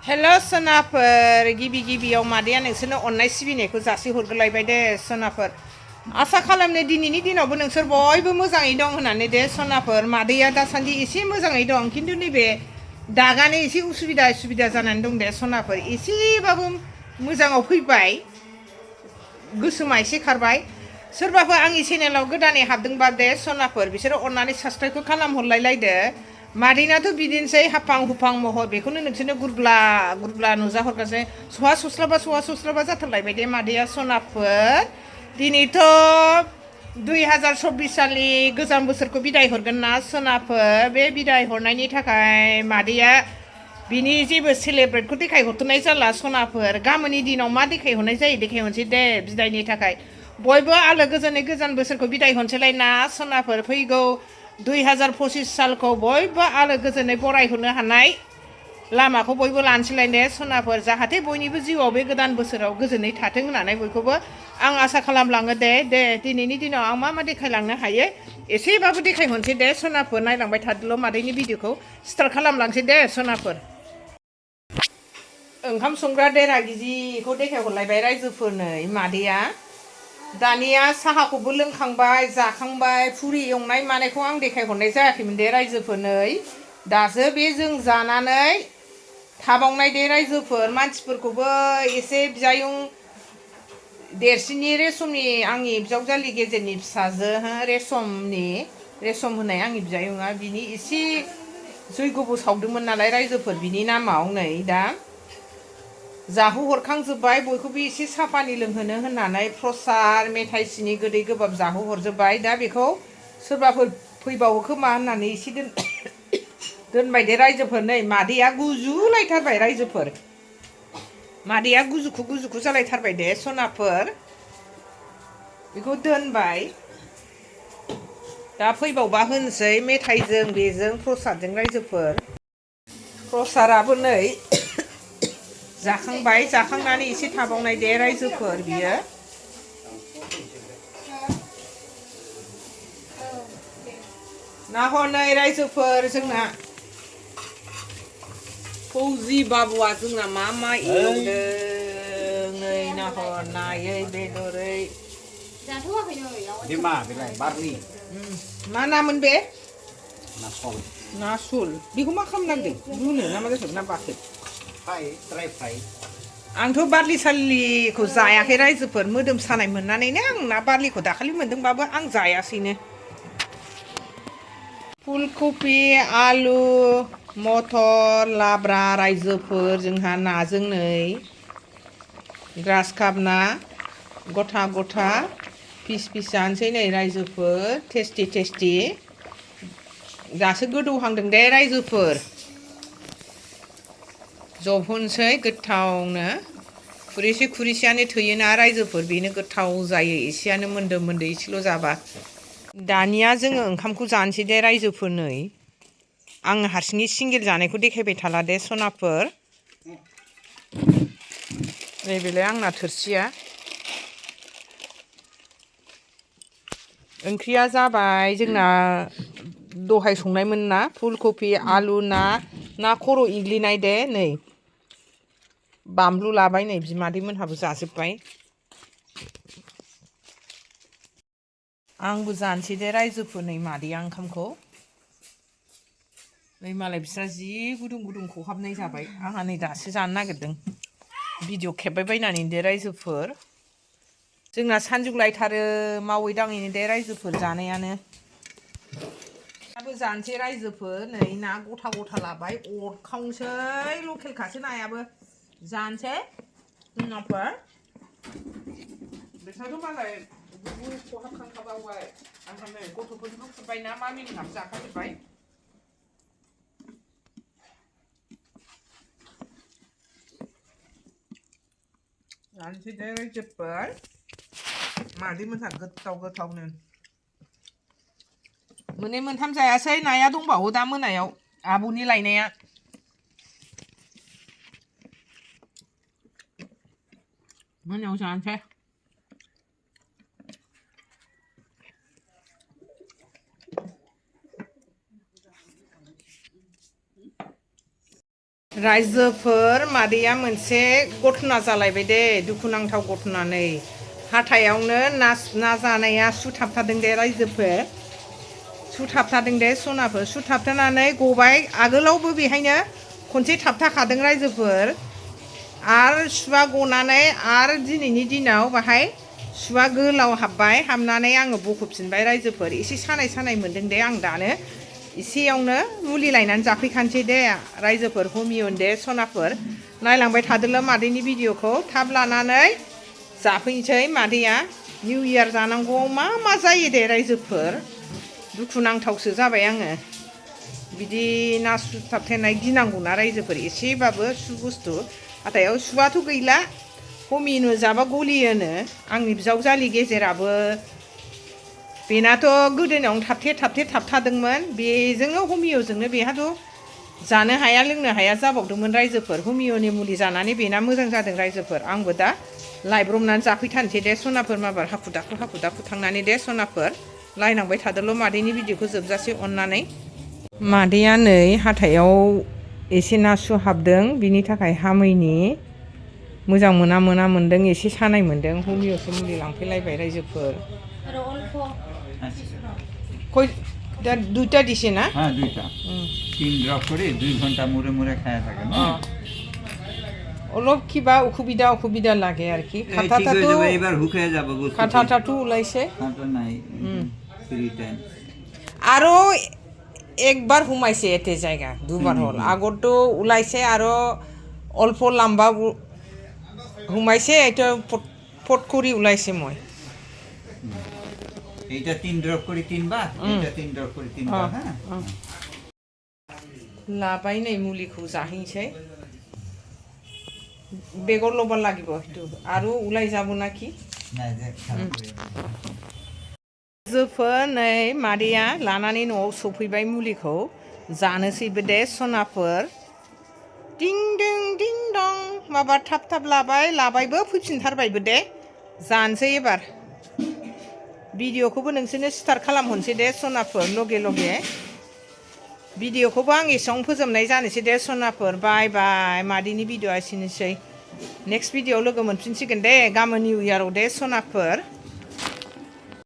हेल' सोनाफोर गिबियाव मादैया नोंसोरनो अननाय सिबिनायखौ जासिहरग्रोलायबाय दे सोनाफोर आसा खालामनो दिनैनि दिनावबो नोंसोर बयबो मोजाङै दं होननानै दे सोनाफोर मादैया दासान्दि एसे मोजाङै दं खिन्थु नैबे दागानो एसे उसुबिदा जानानै दं दे सनाफोर एसेबाबो मोजाङाव फैबाय गोसोमा एसे खारबाय सोरबाफोर आंनि चेनेलाव गोदानै हाबदोंबा दे सनाफोर बिसोरो अननानै साबसक्राइबखौ खालामहरलायलायदो मादैनाथ' बिदिनोसै हाफां हुफां महर बेखौनो नोंसोरनो गुरब्ला नुजाहरगासिनो सहा सस्लाबा जाथारलायबाय दे मादैया सनाफोर दिनैथ' 2024 सालनि गोजाम बोसोरखौ बिदाय हरगोन ना सोनाफोर बे बिदाय हरनायनि थाखाय मादैया बिनि जेबो सेलेब्रेटखौ देखायहरथ'नाय जाला सनाफोर गाबोननि दिनाव मा देखायहरनाय जायो देखायहरनोसै दे बिदायनि थाखाय बयबो आलो गोजोनै गोजान बोसोरखौ बिदाय हरनोसैलाय ना सोनाफोर फैगौ 2025 सालखौ बयबो आलो गोजोनै बरायहरनो हानाय लामाखौ बयबो लानोसैलाय दे सनाफोर जाहाथे बयनिबो जिउआव बे गोदान बोसोराव गोजोनै थाथों होननानै बयखौबो आं आसा खालामलाङो दे दिनैनि दिनाव आं मा देखायलांनो हायो एसेबाबो देखायहरनोसै दे सनाफोर नायलांबाय थादोल' मादैनि भिडिअखौ स्टार्ट खालामलांसै दे सनाफोर ओंखाम संग्रा देरा गिजिखौ देखायहरलायबाय रायजोफोरनो मादैया दानिया साहाखौबो लोंखांबाय जाखांबाय फुरि एवनाय मानायखौ आं देखायहरनाय जायाखैमोन दे रायजोफोरनो दासो बे जों जानानै थाबावनाय दे रायजोफोर मानसिफोरखौबो एसे बिजायुं देरसिननि रेसमनि आंनि बिजावजालि गेजेरनि फिसाजो रेसम होननाय आंनि बिजायुङा बिनि एसे जैग'बो सावदोंमोन नालाय रायजोफोर बिनि नामाव नै दा जाहोहरखांजोब्बाय बयखौबो एसे साहा पानि लोंहोनो होननानै प्रसाद मेथाइ सिनि गोदै गोबाब जाहोहरजोब्बाय दा बेखौ सोरबाफोर फैबावो खोमा होननानै एसे दोनबाय दे रायजोफोर नै मादैया गुजुलायथारबाय रायजोफोर मादैया गुजुखु जालायथारबाय दे सनाफोर बेखौ दोनबाय दा फैबावबा होनसै मेथाइजों बेजों प्रसादजों रायजोफोर प्रसादाबो नै जाखांबाय जाखांनानै एसे थाबावनाय दे रायजोफोर बियो नाहरनै रायजोफोर जोंना फौजि बाबुआ जोंना मा एवदों नै नाहर नायै बेदरै मा नामोन बे नासल बेखौ मा खालामनांदों रुनो ना मा जाखो ना बाथोन आंथ' बारलि सालिखौ जायाखै रायजोफोर मोदोम सानाय मोननानैनो आं ना बारलिखौ दाखालि मोनदोंबाबो आं जायासैनो फुलकबि आलु मटर लाब्रा रायजोफोर जोंहा नाजों नै ग्रास काप ना गथा फिस जानोसै नै रायजोफोर टेस्टि दासो गोदौहांदों दे रायजोफोर जबहोनोसै गोथावनो खुरैसेयानो थोयोना रायजोफोर बेनो गोथाव जायो एसेयानो मोन्दो एसेल' जाबा दानिया जोङो ओंखामखौ जानोसै दे रायजोफोर नै आं हारसिङै सिंगेल जानायखौ देखायबाय थाला दे सनाफोर नैबेलाय आंना थोरसिया ओंख्रिया जाबाय जोंना दहाय संनायमोन ना फुलकबि आलु ना खर' एग्लिनाय दे नै बामलु लाबाय नै बिमादैमोनहाबो जाजोब्बाय आंबो जानोसै दे रायजोफोर नै मादैया ओंखामखौ नै मालाय बिस्रा जि गुदुं खहाबनाय जाबाय आंहा नै दासो जानो नागिरदों भिडिअ खेबबाय बायनानै दे रायजोफोर जोंना सानजौलायथारो मावै दाङैनो दे रायजोफोर जानायानो जानोसै रायजोफोर नै ना गथा लाबाय अरखावनोसै लकेलखासो नायाबो जानोसै नाफोर बिसोरथ' मालाय खहाबखांखाबावबाय आंहा नै गथ'फोरनिबो खुरबाय ना मा मिनिहाबो जाखाजोब्बाय जानोसै दे रायजोफोर मादैमोनहा गोथावनो मोननै मोनथाम जायासै नाया दंबावो दा मोनायाव आब'नि लायनाया मोनायाव जानोसै रायजोफोर मादैया मोनसे घटना जालायबाय दे दुखुनांथाव घटनानै हाथायावनो ना जानाया सु थाबथादों दे रायजोफोर सु थाबथादों दे सनाफोर सु थाबथानानै गबाय आगोलावबो बेहायनो खनसे थाबथाखादों रायजोफोर आरो सुवा गनानै आरो दिनैनि दिनाव बाहाय सुवा गोलाव हाबबाय हाबनानै आङो बख'फिनबाय रायजोफोर एसे सानाय मोन्दों दे आं दानो एसेयावनो मुलि लायनानै जाफैखानोसै दे रायजोफोर हमियन दे सनाफोर नायलांबाय थादोल' मादैनि भिडिअखौ थाब लानानै जाफैनोसै मादैया निउ इयार जानांगौआव मा जायो दे रायजोफोर दुखुनांथावसो जाबाय आङो बिदि ना सु थाबथेनाय गिनांगौना रायजोफोर एसेबाबो सु बुस्थु हाथायाव सुवाथ' गैला हमिनो जाबा गलियोनो आंनि बिजावजालि गेजेराबो बेनाथ' गोदोनायावनो थाबथादोंमोन बेजोंनो हमिय'जोंनो बेहाथ' जानो हाया लोंनो हाया जाबावदोंमोन रायजोफोर हमिय'नि मुलि जानानै बेना मोजां जादों रायजोफोर आंबो दा लायब्रबनानै जाफैथारनोसै दे सनाफोर माबार हाखु दाखु थांनानै दे सनाफोर लायनांबाय थादोल' मादैनि भिडिअखौ जोबजासे अननानै मादैया नै हाथायाव एसे ना सु हाबदों बिनि थाखाय हामैनि मोजां मोनदों एसे सानाय मोन्दों हमिय'सो मुलि लांफैलायबाय रायजोफोर কই দুইটা দিছে না হ্যাঁ দুইটা 3 ড্রপ করে 2 ঘন্টা মুরে মুরে খায় থাকে না অলপ কিবা অসুবিধা লাগে আর কি খাটাটাটো এবার হুকে যাব বুঝছো খাটাটাটো ওলাইছে খাটা নাই ফ্রি টাইম আরো একবার হুমাইছে এতে জায়গা দুবার হল আগতো ওলাইছে আরো অল্প লম্বা হুমাইছে এটা পট কৰি ওলাইছে মই এইটা 3 ড্রপ করে 3 বার এইটা 3 ড্রপ করে 3 বার হ্যাঁ লাবাই নাই মুলিखौ जाहैनोसै बेगर लबा লাগিব একটু আৰু উলাই যাব নাকি না যে जोफोर नै मादैया लानानै न'आव सफैबाय मुलिखौ जानोसैबो दे सनाफोर दिं दं माबा थाब लाबायबो फैफिनथारबायबो दे जानोसै एबार भिडिअखौबो नोंसोरनो स्टार्ट खालामहरनोसै दे सनाफोर लगे भिडिअखौबो आं एसेयावनो फोजोबनाय जानोसै दे सनाफोर बाय मादैनि भिडिअआ एसेनोसै नेक्स्ट भिडिअआव लोगो मोनफिनसिगोन दे गाबोन निउ इयाराव दे सनाफोर